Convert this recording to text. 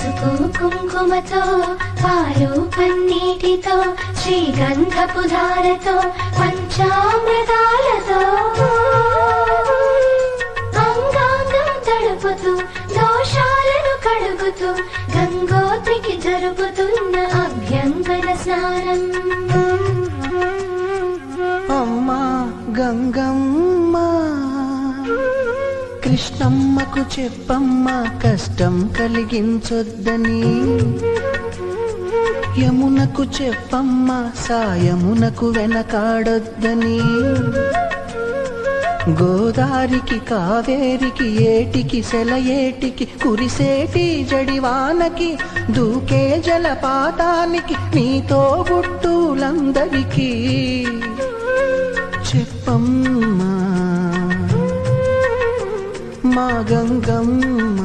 పసుపు కుంకుమతో పాలు పన్నీటితో శ్రీగంధపు ధారతో పంచామృతాలతో అంగాంగం తడుపుతూ దోషాలను కడుగుతూ గంగోత్రికి జరుపుతున్న అభ్యంగన స్నానం. అమ్మా గంగమ్మ కృష్ణమ్మకు చెప్పమ్మా కష్టం కలిగించొద్దని, యమునకు చెప్పమ్మా సాయమునకు వెనకాడొద్దని, గోదారికి కావేరికి ఏటికి సెలయేటికి కురిసేటి జడివానకి దూకే జలపాతానికి నీతో బుట్టులందరికీ చెప్పమ్మా మా గంగమ్మ.